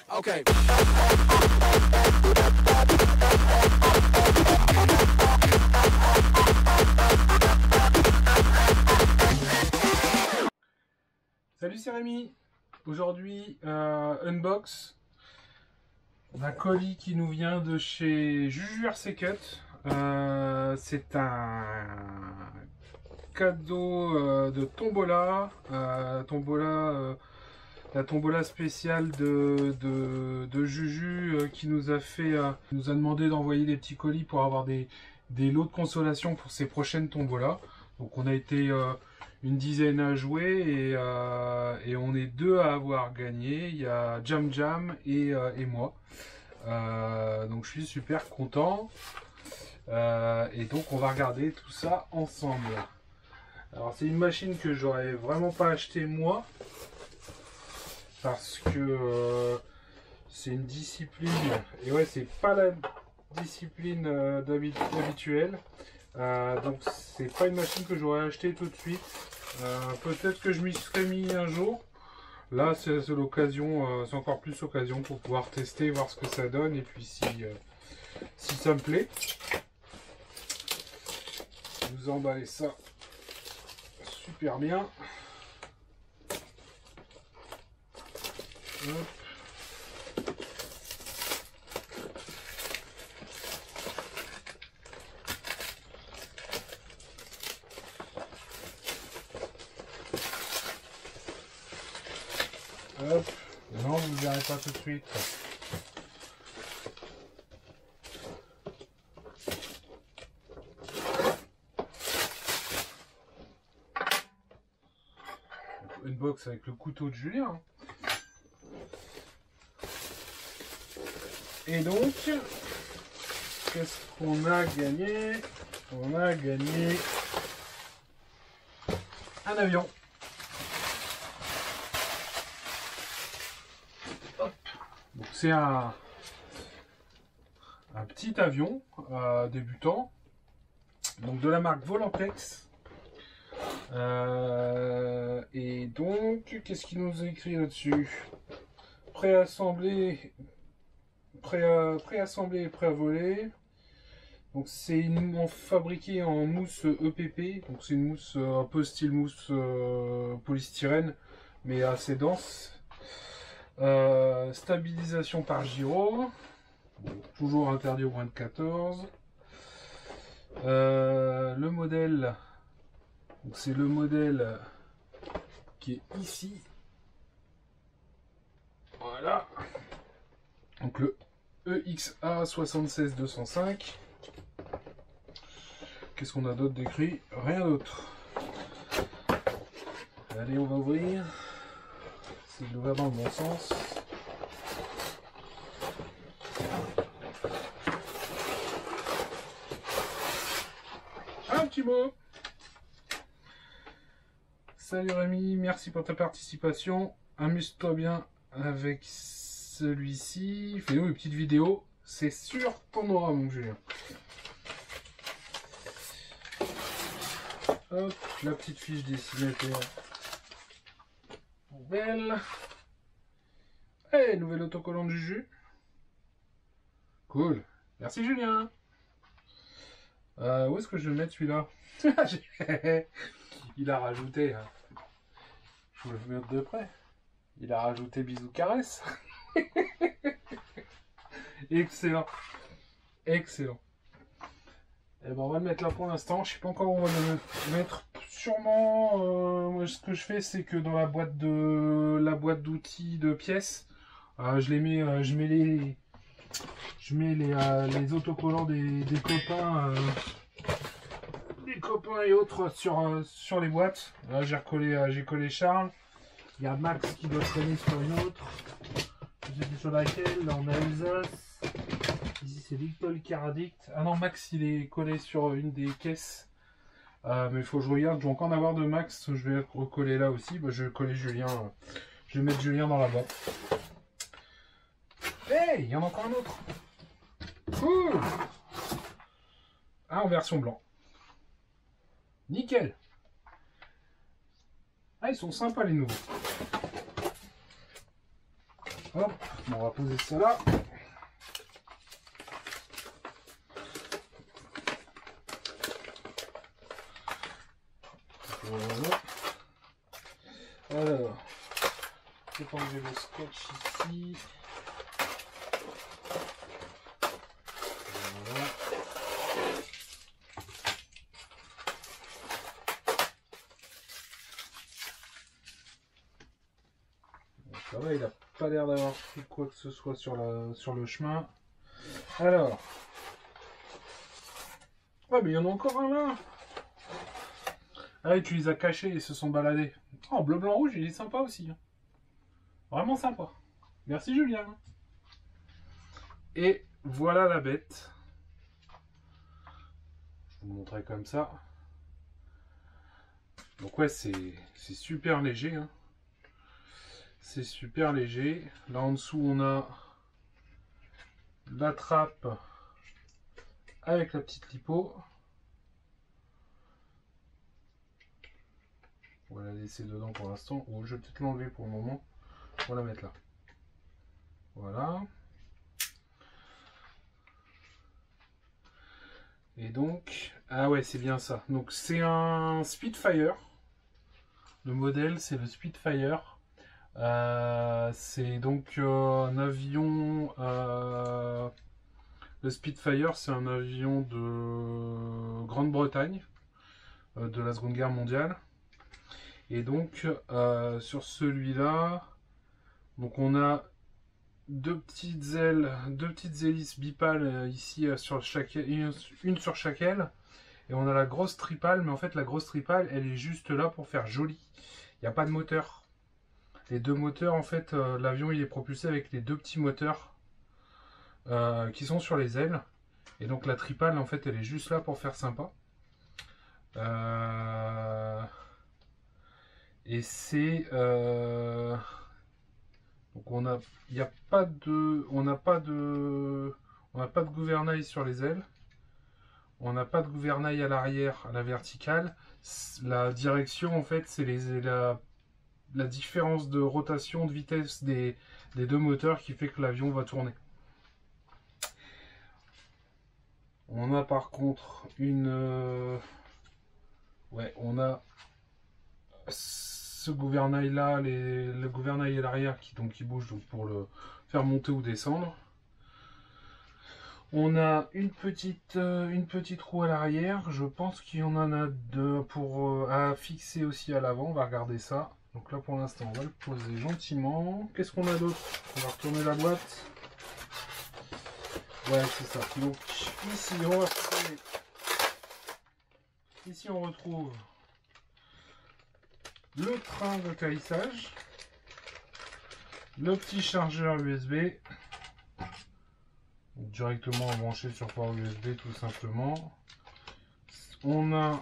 Okay. Salut, c'est Rémi. Aujourd'hui, unbox un colis qui nous vient de chez Juju RC Cut. C'est un cadeau de tombola. La tombola spéciale de Juju qui nous a nous a demandé d'envoyer des petits colis pour avoir des lots de consolation pour ses prochaines tombolas. Donc on a été une dizaine à jouer et on est deux à avoir gagné. Il y a Jam Jam et moi. Donc je suis super content. Et donc on va regarder tout ça ensemble. Alors c'est une machine que j'aurais vraiment pas acheté moi. Parce que c'est une discipline. Et ouais, c'est pas la discipline habituelle. Donc c'est pas une machine que j'aurais acheté tout de suite. Peut-être que je m'y serais mis un jour. Là c'est l'occasion, c'est encore plus l'occasion pour pouvoir tester, voir ce que ça donne et puis si ça me plaît. Vous emballez ça super bien. Hop. Hop. Non, vous ne verrez pas tout de suite. Une box avec le couteau de Julien. Et donc, qu'est-ce qu'on a gagné? On a gagné un avion. C'est un petit avion débutant, donc de la marque Volantex. Et donc, qu'est-ce qu'il nous a écrit là-dessus? Préassemblé et prêt à voler. Donc c'est fabriqué en mousse EPP. Donc c'est une mousse un peu style mousse polystyrène, mais assez dense. Stabilisation par gyro. Bon, toujours interdit au moins de 14. Le modèle. C'est le modèle qui est ici. Voilà. Donc le EXA 76205. Qu'est-ce qu'on a d'autre d'écrit? Rien d'autre. Allez, on va ouvrir. C'est l'ouvert dans le bon sens. Un petit mot. Salut Rémi, merci pour ta participation. Amuse-toi bien avec celui-ci. Fais-nous une petite vidéo. C'est sûr t'en auras, mon Julien. Hop, la petite fiche dessinataire. Belle. Hey, nouvel autocollant de Juju. Cool. Merci Julien. Où est-ce que je vais mettre celui-là? Il a rajouté. Je vais le mettre de près. Il a rajouté bisous caresses. Excellent. Excellent. Et ben on va le mettre là pour l'instant. Je sais pas encore où on va le mettre. Sûrement, moi, ce que je fais, c'est que dans la boîte d'outils de pièces, je mets les autocollants des copains et autres sur les boîtes. Là j'ai collé Charles. Il y a Max qui doit traîner sur une autre. Je sais plus sur laquelle. Là on a Alsace. Ici c'est Little Caradict. Ah non, Max il est collé sur une des caisses. Mais il faut que je regarde, je vais encore en avoir de Max, je vais recoller là aussi. Bah, je vais coller Julien, je vais mettre Julien dans la boîte. Hey, il y en a encore un autre. Cool. Ah, en version blanc. Nickel. Ah, ils sont sympas les nouveaux. Hop, on va poser ça là. Voilà. Alors, je vais enlever le scotch ici. Voilà. Bon, ça va, il n'a pas l'air d'avoir pris quoi que ce soit sur le chemin. Alors. Ouais, mais il y en a encore un là. Ah oui, tu les as cachés et se sont baladés. Oh, bleu, blanc, rouge, il est sympa aussi. Hein. Vraiment sympa. Merci Julien. Et voilà la bête. Je vous le montrerai comme ça. Donc ouais, c'est super léger. Hein. C'est super léger. Là en dessous, on a la trappe avec la petite lipo. On va la laisser dedans pour l'instant. Oh, je vais peut-être l'enlever pour le moment. On va la mettre là. Voilà. Et donc, ah ouais, c'est bien ça. Donc c'est un Spitfire. Le modèle, c'est le Spitfire. C'est donc un avion. Le Spitfire, c'est un avion de Grande-Bretagne, de la Seconde Guerre mondiale. Et donc, sur celui-là, donc on a deux petites hélices bipales ici sur une sur chaque aile. Et on a la grosse tripale, mais en fait la grosse tripale, elle est juste là pour faire joli. Il n'y a pas de moteur. Les deux moteurs, en fait, l'avion il est propulsé avec les deux petits moteurs qui sont sur les ailes. Et donc la tripale, en fait, elle est juste là pour faire sympa. Et c'est donc on n'a pas de gouvernail sur les ailes. On n'a pas de gouvernail à l'arrière, à la verticale. La direction, en fait, c'est la différence de rotation, de vitesse des deux moteurs qui fait que l'avion va tourner. On a par contre ouais, on a ce gouvernail là, le gouvernail à l'arrière qui bouge donc pour le faire monter ou descendre. On a une petite roue à l'arrière. Je pense qu'il y en a deux à fixer aussi à l'avant. On va regarder ça. Donc là pour l'instant on va le poser gentiment. Qu'est-ce qu'on a d'autre? On va retourner la boîte. Ouais, c'est ça. Donc ici on retrouve le train d'atterrissage, le petit chargeur USB, directement branché sur port USB tout simplement. On a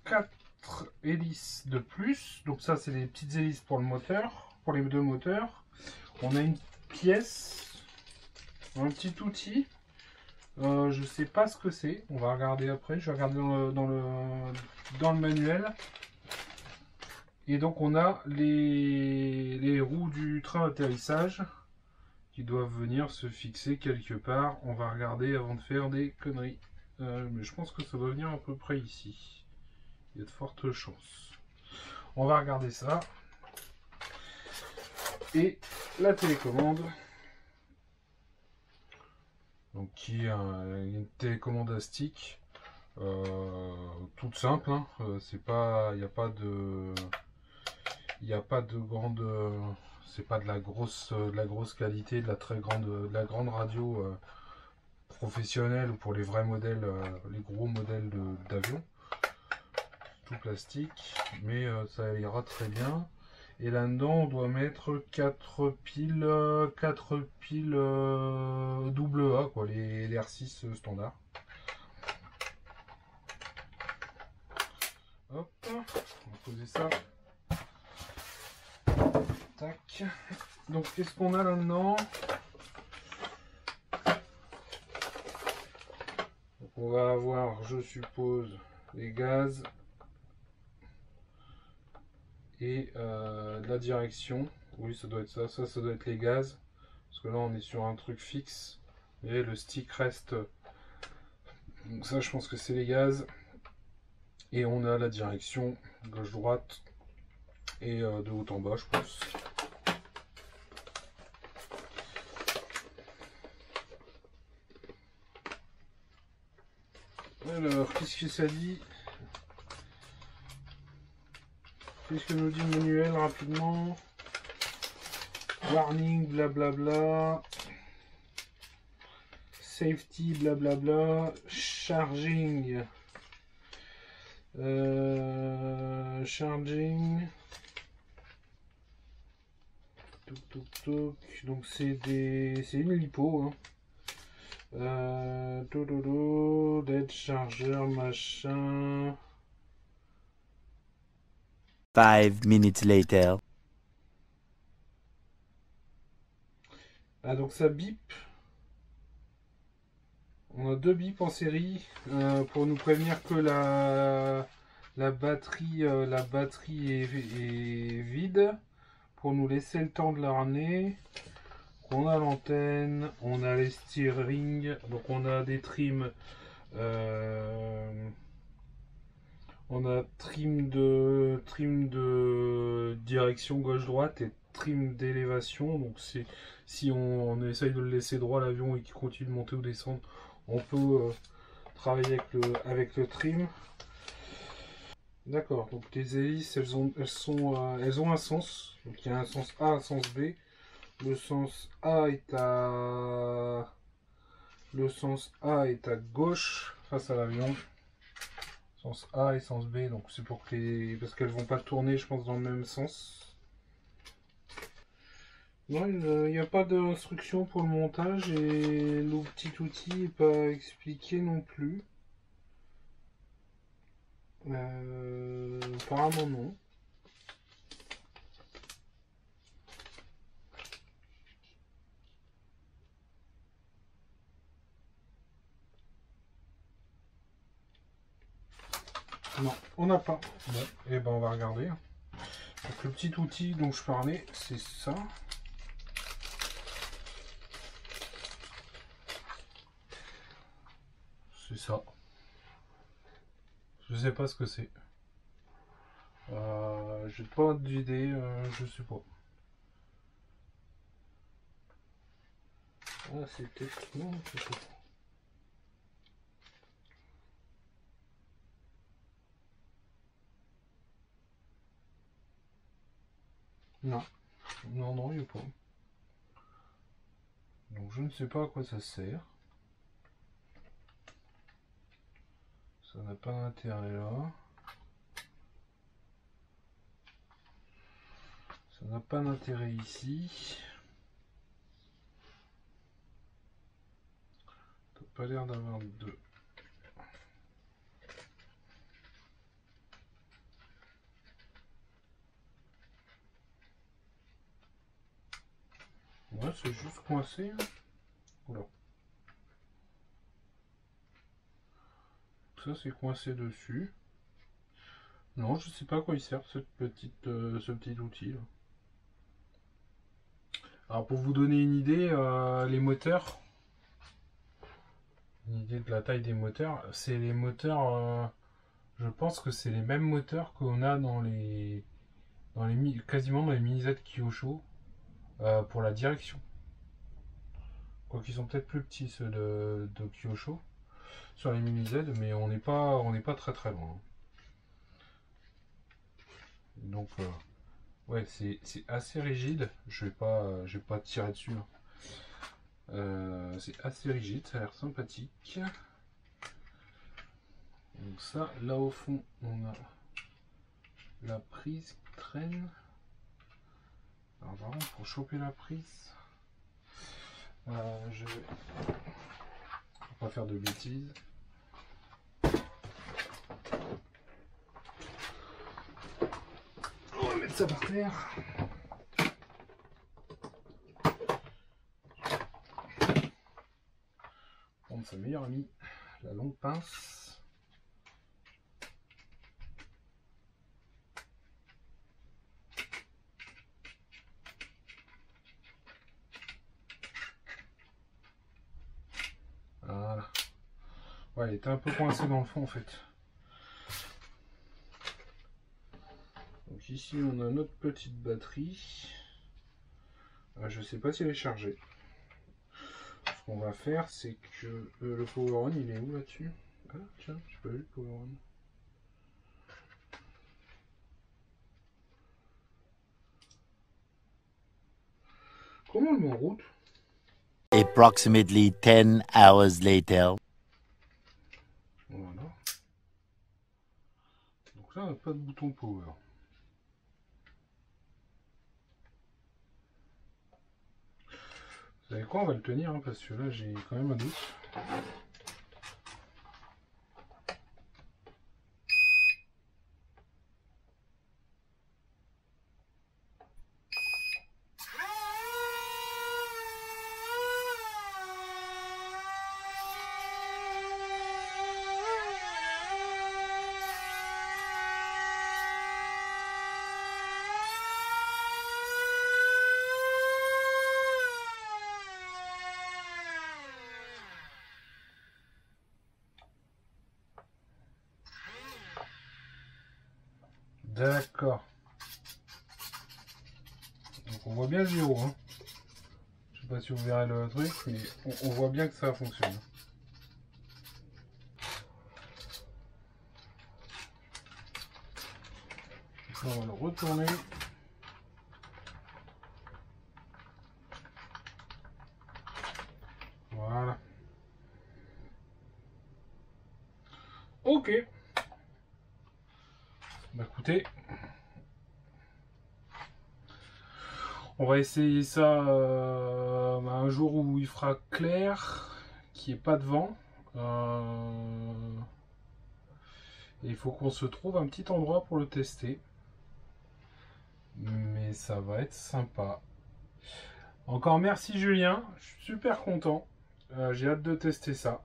quatre hélices de plus. Donc ça c'est les petites hélices pour le moteur, pour les deux moteurs. On a une pièce, un petit outil. Je sais pas ce que c'est. On va regarder après. Je vais regarder dans le manuel. Et donc on a les roues du train d'atterrissage qui doivent venir se fixer quelque part. On va regarder avant de faire des conneries. Mais je pense que ça doit venir à peu près ici. Il y a de fortes chances. On va regarder ça. Et la télécommande. Donc qui est une télécommande à stick. Toute simple. Hein. C'est pas. Il n'y a pas de. Il n'y a pas de grande. C'est pas de la grosse qualité, de la grande radio professionnelle ou pour les vrais modèles, les gros modèles d'avion. Tout plastique, mais ça ira très bien. Et là-dedans, on doit mettre 4 piles double A, quoi, les R6 standard. Hop, on va poser ça. Tac. Donc, qu'est-ce qu'on a là-dedans? Donc, on va avoir, je suppose, les gaz et la direction. Oui, ça doit être ça. Ça doit être les gaz. Parce que là, on est sur un truc fixe. Et le stick reste. Donc ça, je pense que c'est les gaz. Et on a la direction gauche-droite. Et de haut en bas, je pense. Alors, qu'est-ce que ça dit? Qu'est-ce que nous dit le manuel rapidement? Warning, blablabla. Safety, blablabla. Charging. Charging. Toc, toc, toc. Donc c'est une lipo. Hein. Dead charger, machin. 5 minutes later. Ah, donc ça bip. On a 2 bips en série pour nous prévenir que la batterie est vide. Pour nous laisser le temps de la ramener. On a l'antenne, on a les steering, donc on a des trims. On a trim de direction gauche-droite et trim d'élévation. Donc si on essaye de le laisser droit l'avion et qu'il continue de monter ou descendre, on peut travailler avec le trim. D'accord, donc les hélices elles ont un sens. Donc il y a un sens A, un sens B. Le sens A est à gauche face à l'avion. Sens A et sens B, donc c'est pour que parce qu'elles vont pas tourner, je pense, dans le même sens. Non, il n'y a pas d'instruction pour le montage et le petit outil n'est pas expliqué non plus. Apparemment non. Non, on n'a pas. Bon, et ben on va regarder. Donc le petit outil dont je parlais, c'est ça. C'est ça. Je sais pas ce que c'est. J'ai pas d'idée, je sais pas. Ah, c'est peut-être. Non, je sais pas. Non, non, il n'y a pas. Donc je ne sais pas à quoi ça sert. Ça n'a pas d'intérêt là. Ça n'a pas d'intérêt ici. Ça n'a pas l'air d'avoir de... Ouais, c'est juste coincé. Hein. Oula. Ça c'est coincé dessus. Non, je sais pas à quoi il sert ce petit outil là. Alors pour vous donner une idée, les moteurs, une idée de la taille des moteurs, c'est les moteurs, je pense que c'est les mêmes moteurs qu'on a quasiment dans les mini-Z Kyosho pour la direction. Quoiqu'ils sont peut-être plus petits ceux de Kyosho sur les mini-Z, mais on n'est pas très très loin. Donc ouais, c'est assez rigide. Je vais pas tirer dessus. Hein. C'est assez rigide, ça a l'air sympathique. Donc ça, là au fond, on a la prise qui traîne. Alors par contre, pour choper la prise, je vais pas faire de bêtises. On va mettre ça par terre. Prendre sa meilleure amie, la longue pince. Ouais, il était un peu coincé dans le fond en fait. Donc ici on a notre petite batterie. Je sais pas si elle est chargée. Ce qu'on va faire, c'est que le power on il est où là-dessus? Ah tiens, j'ai pas vu le power on. Comment le met en route? Approximately 10 hours later. Voilà. Donc là, on n'a pas de bouton power. Vous savez quoi, on va le tenir, hein, parce que là, j'ai quand même un doute. D'accord. Donc on voit bien le zéro. Hein. Je sais pas si vous verrez le truc, mais on voit bien que ça fonctionne. Donc on va le retourner. Voilà. Ok. Bah écoutez, on va essayer ça un jour où il fera clair, qu'il n'y ait pas de vent. Et il faut qu'on se trouve un petit endroit pour le tester. Mais ça va être sympa. Encore merci Julien, je suis super content. J'ai hâte de tester ça.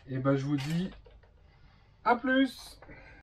Et ben je vous dis à plus.